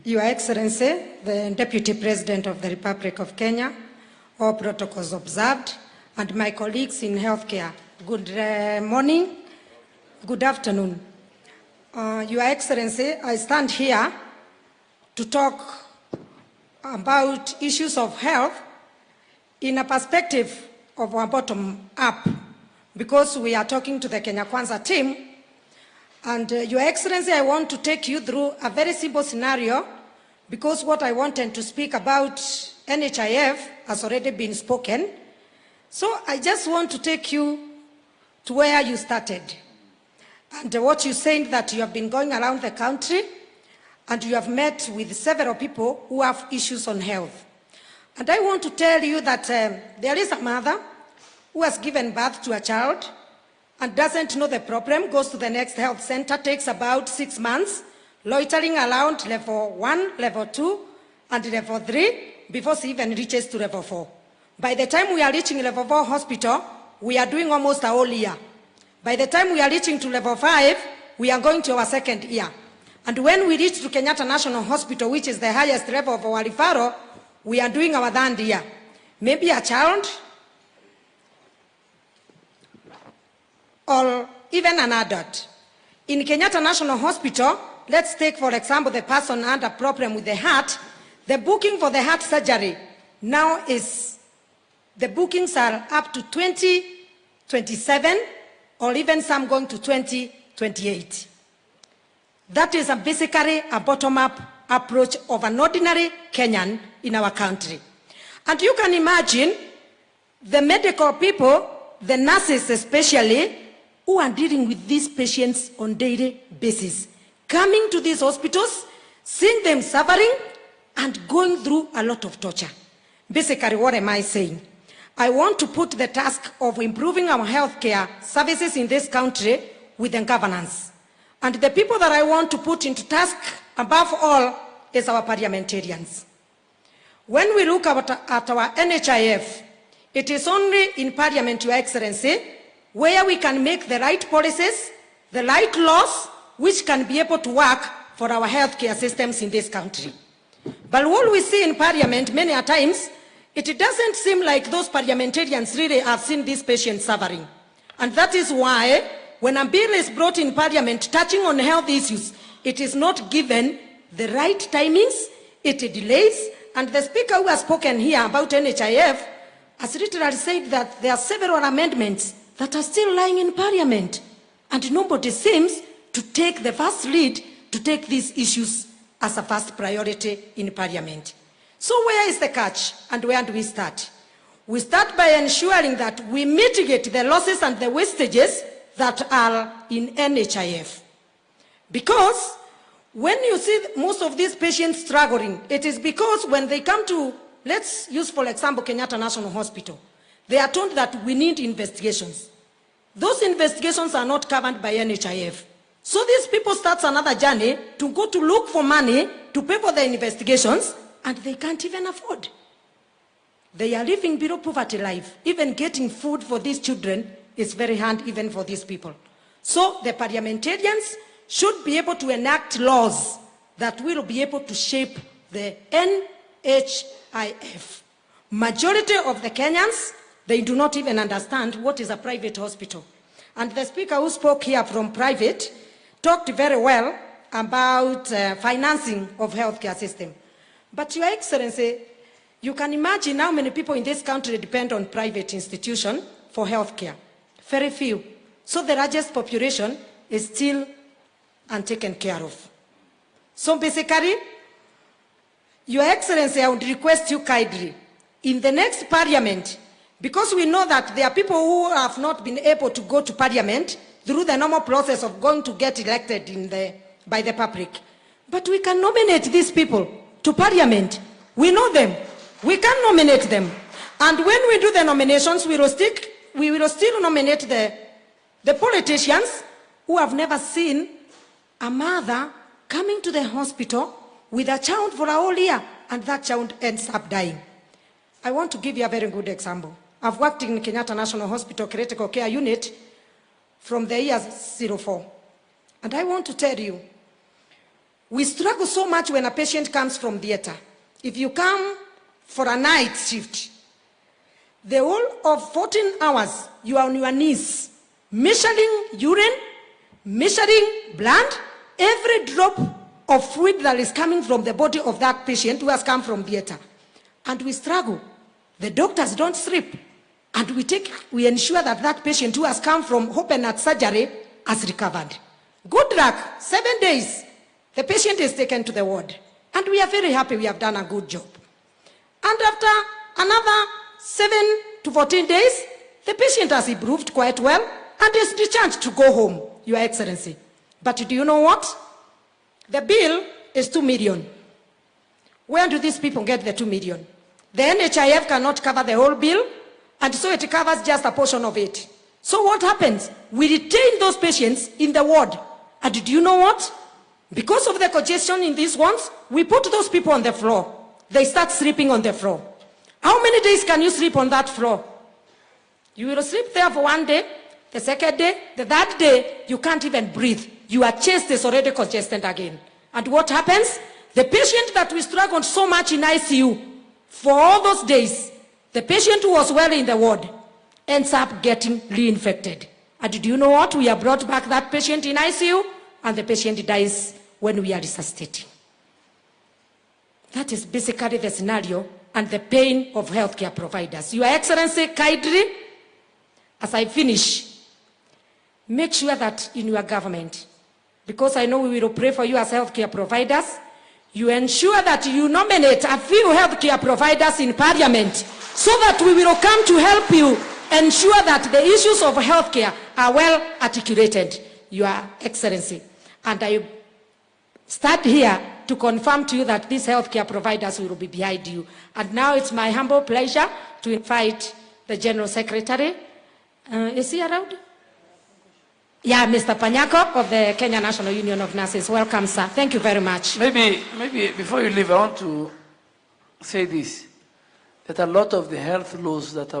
Your Excellency, the Deputy President of the Republic of Kenya, all protocols observed, and my colleagues in healthcare, good morning, good afternoon. Your Excellency, I stand here to talk about issues of health in a perspective of our bottom up, because we are talking to the Kenya Kwanza team. And Your Excellency, I want to take you through a very simple scenario, because what I wanted to speak about NHIF has already been spoken. So I just want to take you to where you started. And what you said, that you have been going around the country and you have met with several people who have issues on health. And I want to tell you that there is a mother who has given birth to a child and doesn't know the problem, goes to the next health center, takes about 6 months, loitering around level 1, level 2, and level 3 before she even reaches to level 4. By the time we are reaching level 4 hospital, we are doing almost a whole year. By the time we are reaching to level 5, we are going to our second year. And when we reach to Kenyatta National Hospital, which is the highest level of our referral, we are doing our third year. Maybe a child, or even an adult. In Kenyatta National Hospital, let's take, for example, the person had a problem with the heart. The booking for the heart surgery now is, the bookings are up to 2027, or even some going to 2028. That is basically a bottom-up approach of an ordinary Kenyan in our country. And you can imagine the medical people, the nurses especially, who are dealing with these patients on daily basis, coming to these hospitals, seeing them suffering, and going through a lot of torture. Basically, what am I saying? I want to put the task of improving our healthcare services in this country with the governance. And the people that I want to put into task, above all, is our parliamentarians. When we look at our NHIF, it is only in Parliament, Your Excellency, where we can make the right policies, the right laws, which can be able to work for our healthcare systems in this country. But what we see in Parliament many a times, it doesn't seem like those parliamentarians really have seen these patients suffering. And that is why, when a bill is brought in Parliament touching on health issues, it is not given the right timings, it delays. And the Speaker who has spoken here about NHIF has literally said that there are several amendments that are still lying in Parliament, and nobody seems to take the first lead to take these issues as a first priority in Parliament. So where is the catch, and where do we start? We start by ensuring that we mitigate the losses and the wastages that are in NHIF. Because when you see most of these patients struggling, it is because when they come to, let's use for example Kenyatta National Hospital, they are told that we need investigations. Those investigations are not covered by NHIF. So these people start another journey to go to look for money to pay for the investigations, and they can't even afford. They are living below poverty life. Even getting food for these children is very hard even for these people. So the parliamentarians should be able to enact laws that will be able to shape the NHIF. Majority of the Kenyans, they do not even understand what is a private hospital. And the Speaker who spoke here from private talked very well about financing of healthcare system. But Your Excellency, you can imagine how many people in this country depend on private institutions for healthcare. Very few. So the largest population is still untaken care of. So basically, Your Excellency, I would request you kindly, in the next Parliament, because we know that there are people who have not been able to go to Parliament through the normal process of going to get elected by the public. But we can nominate these people to Parliament. We know them. We can nominate them. And when we do the nominations, we will still nominate the politicians who have never seen a mother coming to the hospital with a child for a whole year, and that child ends up dying. I want to give you a very good example. I've worked in Kenyatta National Hospital Critical Care Unit from the year 04. And I want to tell you, We struggle so much when a patient comes from theater. If you come for a night shift, the whole of 14 hours, you are on your knees, measuring urine, measuring blood, every drop of fluid that is coming from the body of that patient who has come from theater. And we struggle. The doctors don't sleep. And we ensure that that patient who has come from open heart surgery has recovered. Good luck, 7 days, the patient is taken to the ward. And we are very happy we have done a good job. And after another 7 to 14 days, the patient has improved quite well and is discharged to go home, Your Excellency. But do you know what? The bill is 2 million. Where do these people get the 2 million? The NHIF cannot cover the whole bill, and so it covers just a portion of it. So what happens? We retain those patients in the ward. And do you know what? Because of the congestion in these ones, we put those people on the floor. They start sleeping on the floor. How many days can you sleep on that floor? You will sleep there for 1 day, the second day, the third day, you can't even breathe. Your chest is already congested again. And what happens? The patient that we struggled so much in ICU for all those days, the patient who was well in the ward ends up getting reinfected. And do you know what? We have brought back that patient in ICU, and the patient dies when we are resuscitating. That is basically the scenario and the pain of healthcare providers. Your Excellency, kindly, as I finish, make sure that in your government, because I know we will pray for you as healthcare providers, you ensure that you nominate a few healthcare providers in Parliament so that we will come to help you ensure that the issues of healthcare are well articulated, Your Excellency. And I stand here to confirm to you that these healthcare providers will be behind you. And now it's my humble pleasure to invite the General Secretary. Is he around? Yeah, Mr. Panyako of the Kenya National Union of Nurses. Welcome, sir. Thank you very much. Maybe before you leave, I want to say this, that a lot of the health laws that are